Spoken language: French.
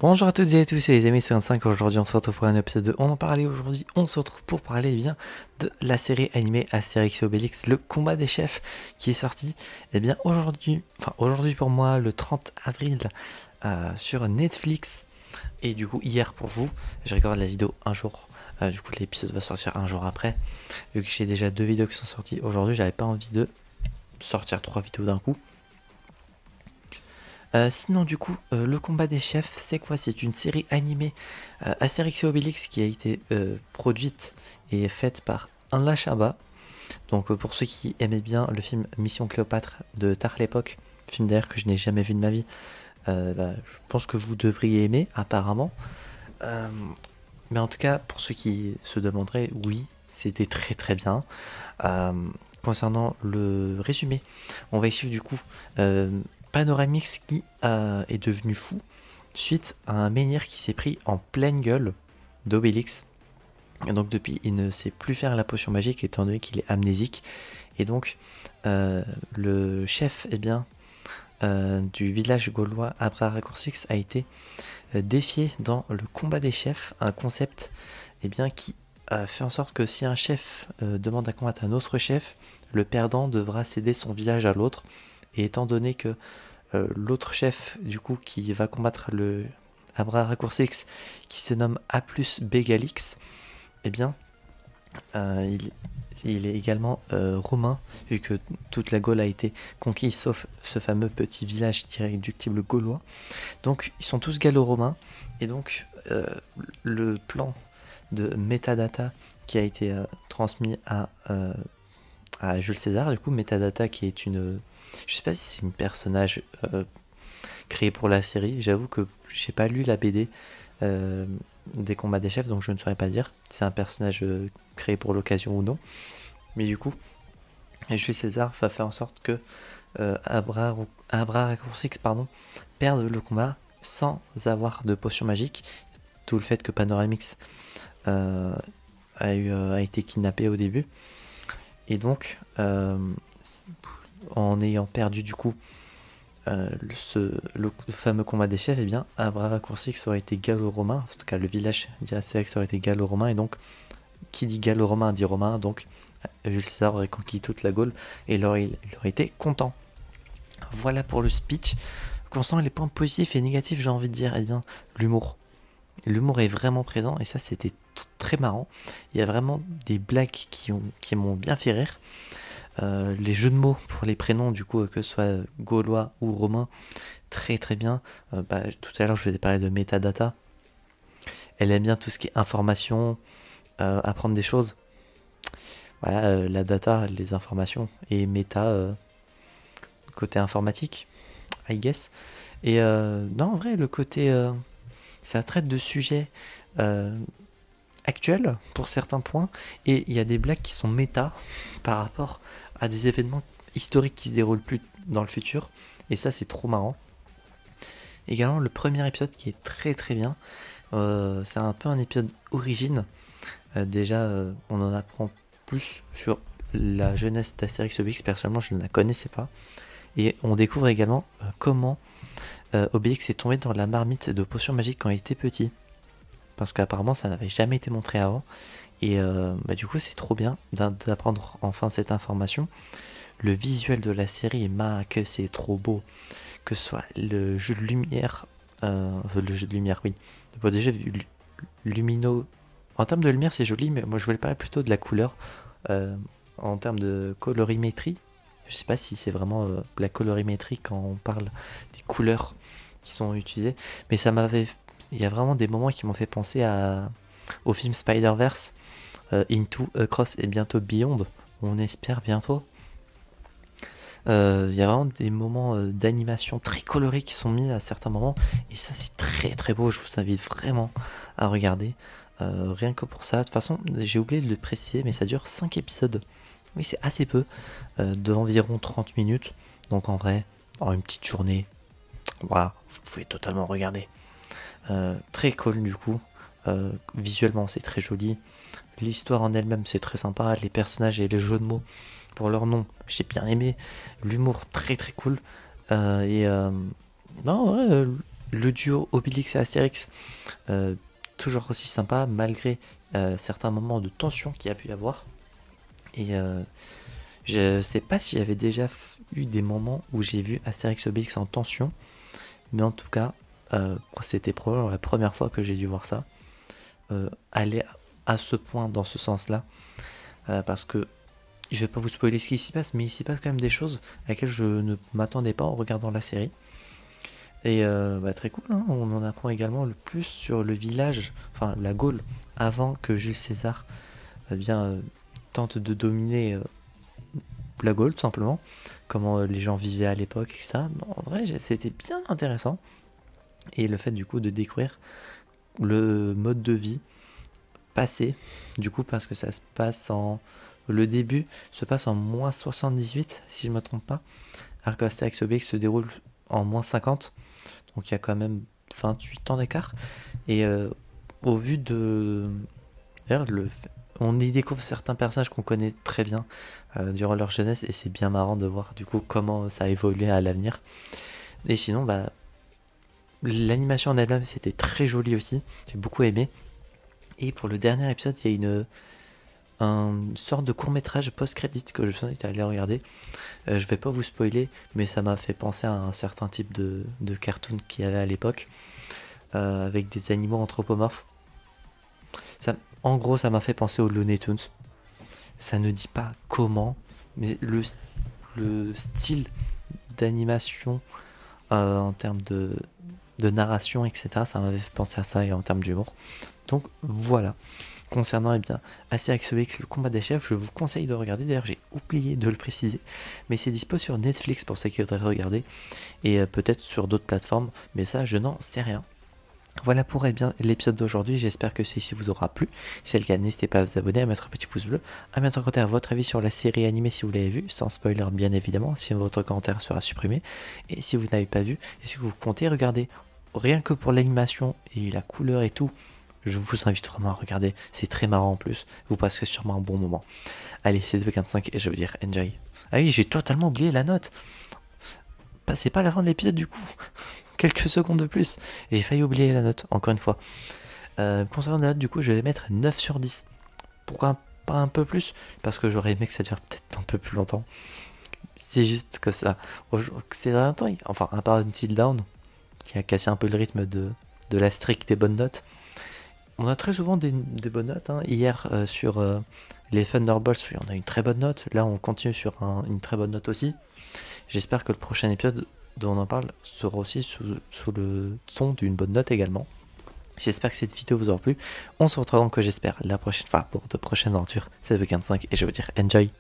Bonjour à toutes et à tous, c'est les amis 55. Aujourd'hui on se retrouve pour un épisode de On en parlait. Aujourd'hui on se retrouve pour parler bien de la série animée Astérix et Obélix, le combat des chefs, qui est sorti aujourd'hui pour moi le 30 avril sur Netflix, et du coup hier pour vous. Je regarde la vidéo un jour, du coup l'épisode va sortir un jour après, vu que j'ai déjà 2 vidéos qui sont sorties aujourd'hui. J'avais pas envie de sortir 3 vidéos d'un coup. Sinon du coup, le combat des chefs, c'est quoi? C'est une série animée Astérix et Obélix qui a été produite et faite par Anla Chaba. Donc pour ceux qui aimaient bien le film Mission Cléopâtre de tard l'époque, film d'ailleurs que je n'ai jamais vu de ma vie, je pense que vous devriez aimer apparemment. Mais en tout cas, pour ceux qui se demanderaient, oui, c'était très très bien. Concernant le résumé, on va y suivre du coup Panoramix qui est devenu fou suite à un menhir qui s'est pris en pleine gueule d'Obélix. Et donc depuis, il ne sait plus faire la potion magique étant donné qu'il est amnésique. Et donc le chef du village gaulois Abraraccourcix a été défié dans le combat des chefs, un concept qui fait en sorte que si un chef demande à combattre un autre chef, le perdant devra céder son village à l'autre. Et étant donné que l'autre chef du coup qui va combattre le Abraraccourcix, qui se nomme A plus Bégalix, il est également romain, vu que toute la Gaule a été conquise sauf ce fameux petit village irréductible gaulois. Donc ils sont tous gallo-romains, et donc le plan de metadata qui a été transmis à Jules César, du coup metadata qui est une... Je sais pas si c'est une personnage créé pour la série, j'avoue que j'ai pas lu la BD des combats des chefs, donc je ne saurais pas dire si c'est un personnage créé pour l'occasion ou non. Mais du coup, Jules César va faire en sorte que Abraraccourcix perde le combat sans avoir de potion magique, tout le fait que Panoramix a été kidnappé au début. Et donc, en ayant perdu du coup le fameux combat des chefs, Abraraccourcix aurait été gallo-romain, en tout cas le village d'Astérix aurait été gallo-romain, et donc qui dit gallo-romain dit romain, donc Jules César aurait conquis toute la Gaule, et il aurait été content. Voilà pour le speech. Concernant les points positifs et négatifs, j'ai envie de dire, l'humour. L'humour est vraiment présent, et ça c'était très marrant. Il y a vraiment des blagues qui m'ont bien fait rire. Les jeux de mots pour les prénoms, du coup, que ce soit gaulois ou romain, très très bien. Tout à l'heure je vous ai parlé de metadata. Elle aime bien tout ce qui est information, apprendre des choses. Voilà, la data, les informations, et méta, côté informatique, I guess. Et non, en vrai, le côté... ça traite de sujets actuels pour certains points, et il y a des blagues qui sont méta par rapport à des événements historiques qui se déroulent plus dans le futur, et ça c'est trop marrant. Également le premier épisode qui est très très bien, c'est un peu un épisode origine. On en apprend plus sur la jeunesse d'Astérix et Obélix. Personnellement je ne la connaissais pas, et on découvre également comment Obélix est tombé dans la marmite de potions magiques quand il était petit, parce qu'apparemment ça n'avait jamais été montré avant. Et du coup c'est trop bien d'apprendre enfin cette information. Le visuel de la série, que c'est trop beau, que ce soit le jeu de lumière, le jeu de lumière, oui, déjà lumineux, en termes de lumière c'est joli, mais moi je voulais parler plutôt de la couleur, en termes de colorimétrie. Je sais pas si c'est vraiment la colorimétrie quand on parle des couleurs qui sont utilisées, mais il y a vraiment des moments qui m'ont fait penser au film Spider-Verse, Into, Across et bientôt Beyond, on espère bientôt. Il y a vraiment des moments d'animation très colorés qui sont mis à certains moments, et ça c'est très très beau. Je vous invite vraiment à regarder, rien que pour ça. De toute façon j'ai oublié de le préciser, mais ça dure 5 épisodes. Oui, c'est assez peu, d'environ 30 minutes. Donc en vrai, en une petite journée, voilà, vous pouvez totalement regarder. Très cool du coup. Visuellement c'est très joli. L'histoire en elle-même c'est très sympa. Les personnages et les jeux de mots pour leur nom, j'ai bien aimé. L'humour très très cool. Non, ouais, Le duo Obélix et Astérix, toujours aussi sympa malgré certains moments de tension qu'il y a pu y avoir. Et je sais pas s'il y avait déjà eu des moments où j'ai vu Astérix et Obélix en tension, mais en tout cas, c'était probablement la première fois que j'ai dû voir ça. Aller à ce point dans ce sens-là, parce que je vais pas vous spoiler ce qui s'y passe, mais il s'y passe quand même des choses à laquelle je ne m'attendais pas en regardant la série. Et très cool, hein, on en apprend également le plus sur le village, enfin la Gaule, avant que Jules César tente de dominer la Gaule tout simplement, comment les gens vivaient à l'époque et ça. En vrai, c'était bien intéressant. Et le fait du coup de découvrir le mode de vie passé, du coup parce que ça se passe en... Le début se passe en moins 78, si je ne me trompe pas, alors que Astérix et Obélix se déroule en moins 50, donc il y a quand même 28 ans d'écart. Et au vu de... D'ailleurs, on y découvre certains personnages qu'on connaît très bien durant leur jeunesse, et c'est bien marrant de voir du coup comment ça a évolué à l'avenir. Et sinon, l'animation en elle-même, c'était très joli aussi, j'ai beaucoup aimé. Et pour le dernier épisode, il y a une sorte de court-métrage post-crédit que je vous invite à aller regarder. Je vais pas vous spoiler, mais ça m'a fait penser à un certain type de cartoon qu'il y avait à l'époque, avec des animaux anthropomorphes. En gros, ça m'a fait penser aux Looney Tunes. Ça ne dit pas comment, mais le style d'animation en termes de narration, etc., ça m'avait fait penser à ça, et en termes d'humour. Donc voilà. Concernant Astérix et Obélix, le combat des chefs, je vous conseille de regarder. D'ailleurs, j'ai oublié de le préciser, mais c'est dispo sur Netflix pour ceux qui voudraient regarder, et peut-être sur d'autres plateformes, mais ça, je n'en sais rien. Voilà pour l'épisode d'aujourd'hui, j'espère que celui-ci vous aura plu. Si c'est le cas, n'hésitez pas à vous abonner, à mettre un petit pouce bleu, à mettre en commentaire votre avis sur la série animée si vous l'avez vue, sans spoiler bien évidemment, si votre commentaire sera supprimé. Et si vous n'avez pas vu, est-ce que vous comptez regarder rien que pour l'animation et la couleur et tout? Je vous invite vraiment à regarder, c'est très marrant en plus, vous passerez sûrement un bon moment. Allez, c'est 2.45 et je veux dire enjoy. Ah oui, j'ai totalement oublié la note. C'est pas la fin de l'épisode du coup. Quelques secondes de plus. J'ai failli oublier la note, encore une fois. Concernant la note, du coup, je vais mettre 9 sur 10. Pourquoi pas un peu plus? Parce que j'aurais aimé que ça dure peut-être un peu plus longtemps. C'est juste que ça. C'est un temps, enfin, à part Until Dawn, qui a cassé un peu le rythme de la streak des bonnes notes. On a très souvent des bonnes notes. Hein. Hier, sur les Thunderbolts, on a une très bonne note. Là, on continue sur une très bonne note aussi. J'espère que le prochain épisode dont on en parle sera aussi sous le son d'une bonne note également. J'espère que cette vidéo vous aura plu. On se retrouve donc, j'espère, la prochaine fois pour de prochaines aventures. C'est 2.45 et je veux dire enjoy.